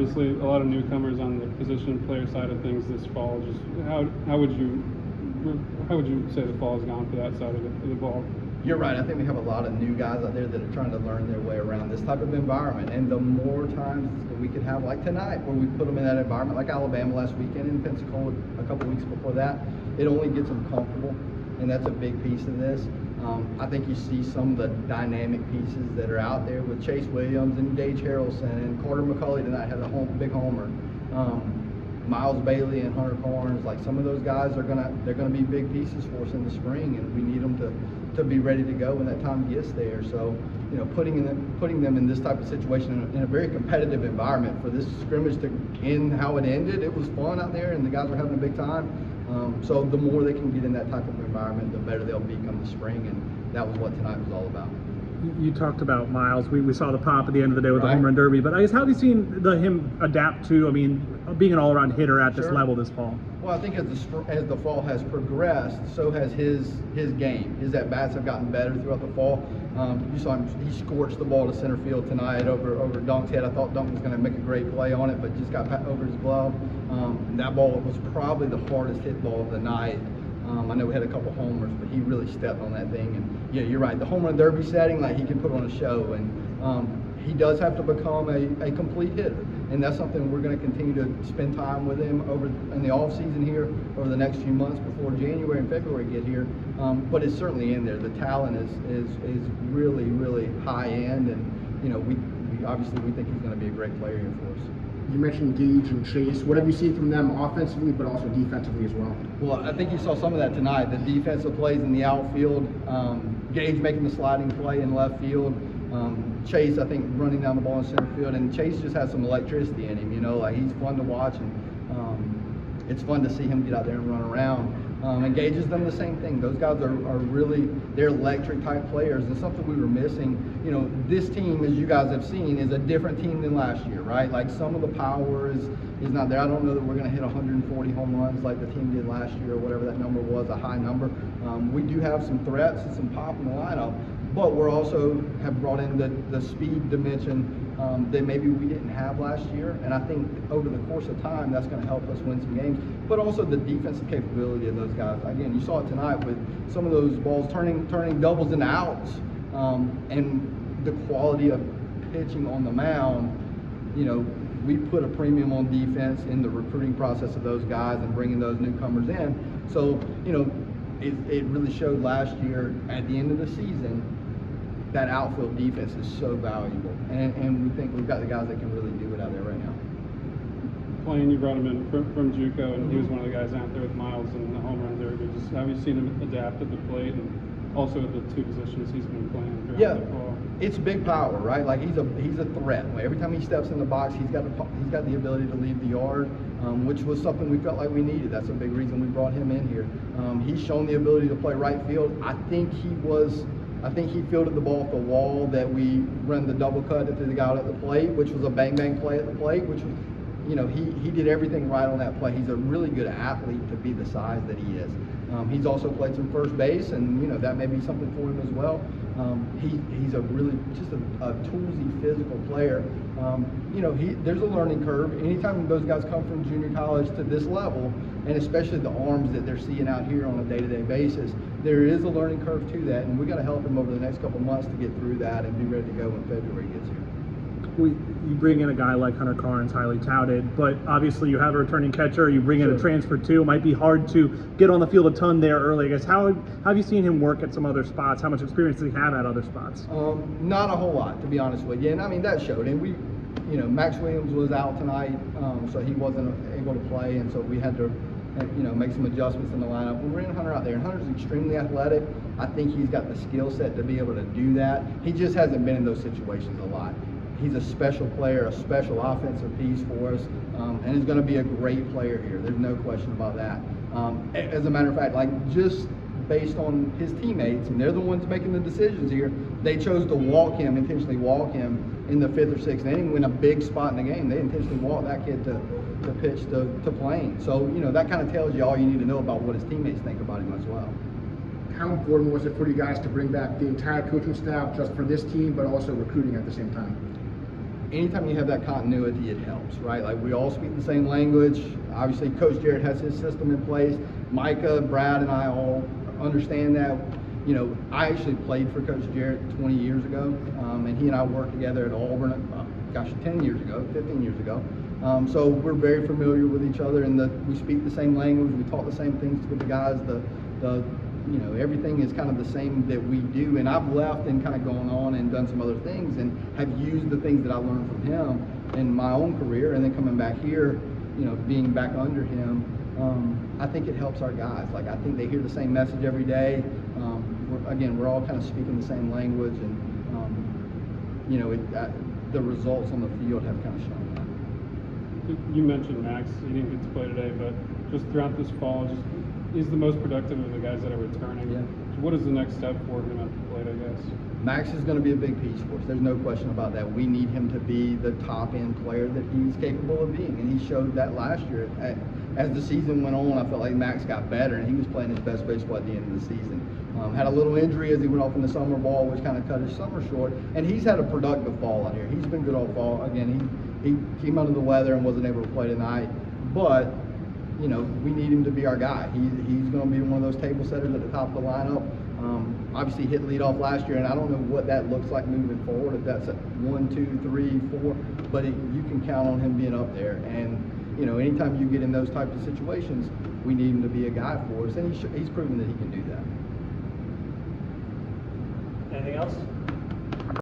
obviously a lot of newcomers on the position player side of things this fall. Just how would you say the fall has gone for that side of the ball? You're right. I think we have a lot of new guys out there that are trying to learn their way around this type of environment. And the more times that we could have, like tonight, where we put them in that environment, like Alabama last weekend and Pensacola a couple weeks before that, it only gets them comfortable. And that's a big piece of this. I think you see some of the dynamic pieces that are out there with Chase Williams and Gage Harrelson and Carter McCulley tonight had a big homer. Myles Bailey and Hunter Carns, like some of those guys they're gonna be big pieces for us in the spring, and we need them to be ready to go when that time gets there. So, you know, putting them in this type of situation in a very competitive environment for this scrimmage to end how it ended, it was fun out there and the guys were having a big time. So the more they can get in that type of environment, the better they'll be come the spring, and that was what tonight was all about. You talked about Myles. We saw the pop at the end of the day with Right. the home run derby, but I guess how have you seen him adapt to, I mean, being an all-around hitter at this level this fall? Well, I think as the fall has progressed, so has his game. His at-bats have gotten better throughout the fall. You saw him, he scorched the ball to center field tonight over Dunk's head. I thought Dunk was going to make a great play on it, but just got over his glove. That ball was probably the hardest hit ball of the night. I know we had a couple homers, but he really stepped on that thing. And yeah, you're right. The home run derby setting, like he can put on a show, and he does have to become a complete hitter. And that's something we're going to continue to spend time with him over in the off season here over the next few months before January and February get here. But it's certainly in there. The talent is really, really high end, and you know we obviously we think he's going to be a great player here for us. You mentioned Gage and Chase. What have you seen from them offensively, but also defensively as well? Well, I think you saw some of that tonight. The defensive plays in the outfield, Gage making the sliding play in left field, Chase, I think, running down the ball in center field, and Chase just has some electricity in him. You know, like he's fun to watch, and it's fun to see him get out there and run around. And Gage has done the same thing. Those guys are really, they're electric type players, and something we were missing. You know, this team, as you guys have seen, is a different team than last year, right? Like some of the power is not there. I don't know that we're going to hit 140 home runs like the team did last year, or whatever that number was, a high number. We do have some threats and some pop in the lineup, but we're also have brought in the speed dimension that maybe we didn't have last year, and I think over the course of time that's going to help us win some games, but also the defensive capability of those guys. Again, you saw it tonight with some of those balls turning doubles into outs, and the quality of pitching on the mound. You know, we put a premium on defense in the recruiting process of those guys and bringing those newcomers in. So, you know, it really showed last year at the end of the season that outfield defense is so valuable, and we think we've got the guys that can really do it out there right now. Plain, you brought him in from JUCO, and he was one of the guys out there with Myles in the home run derby. Just have you seen him adapt at the plate, and also at the two positions he's been playing throughout the fall? It's big power, right? Like he's a threat. Every time he steps in the box, he's got the ability to leave the yard, which was something we felt like we needed. That's a big reason we brought him in here. He's shown the ability to play right field. I think he fielded the ball at the wall that we run the double cut to the guy out at the plate, which was a bang bang play at the plate, which was, you know, he did everything right on that play. He's a really good athlete to be the size that he is. He's also played some first base, and you know that may be something for him as well. He's a really just a toolsy physical player. You know, there's a learning curve. Anytime those guys come from junior college to this level, and especially the arms that they're seeing out here on a day-to-day basis, there is a learning curve to that, and we got to help him over the next couple months to get through that and be ready to go when February gets here. You bring in a guy like Hunter Carns, highly touted, but obviously you have a returning catcher. You bring in a transfer too. It might be hard to get on the field a ton there early. I guess how have you seen him work at some other spots? How much experience does he have at other spots? Not a whole lot, to be honest with you. And I mean that showed. And you know, Max Williams was out tonight, so he wasn't able to play, and so we had to, you know, make some adjustments in the lineup. We ran Hunter out there, and Hunter's extremely athletic. I think he's got the skill set to be able to do that. He just hasn't been in those situations a lot. He's a special player, a special offensive piece for us, and he's going to be a great player here. There's no question about that. As a matter of fact, like just based on his teammates, and they're the ones making the decisions here, they chose to intentionally walk him in the 5th or 6th inning, win a big spot in the game. They intentionally walked that kid to pitch to Plain. So, you know, that kind of tells you all you need to know about what his teammates think about him as well. How important was it for you guys to bring back the entire coaching staff just for this team, but also recruiting at the same time? anytime you have that continuity, it helps, right? Like, we all speak the same language. Obviously, Coach Jarrett has his system in place. Micah, Brad, and I all understand that. You know, I actually played for Coach Jarrett 20 years ago, and he and I worked together at Auburn, 10 years ago, 15 years ago. So we're very familiar with each other, and we speak the same language. We talk the same things with the guys. You know, everything is kind of the same that we do. And I've left and kind of gone on and done some other things, and have used the things that I learned from him in my own career, and then coming back here, you know, being back under him. I think it helps our guys. Like, I think they hear the same message every day. We're all kind of speaking the same language, and you know, the results on the field have kind of shown that. You mentioned Max. He didn't get to play today, but just throughout this fall, he's the most productive of the guys that are returning. Yeah. So what is the next step for him at the plate, I guess? Max is going to be a big piece for us. There's no question about that. We need him to be the top-end player that he's capable of being, and he showed that last year. As the season went on, I felt like Max got better, and he was playing his best baseball at the end of the season. Had a little injury as he went off in the summer ball, which kind of cut his summer short, and he's had a productive fall out here. He's been good all fall. Again, he came under the weather and wasn't able to play tonight, but you know, we need him to be our guy. He's going to be one of those table setters at the top of the lineup. Obviously hit leadoff last year, and I don't know what that looks like moving forward, if that's at 1, 2, 3, 4, but you can count on him being up there. And you know, anytime you get in those types of situations, we need him to be a guy for us, and he's proven that he can do that. Anything else?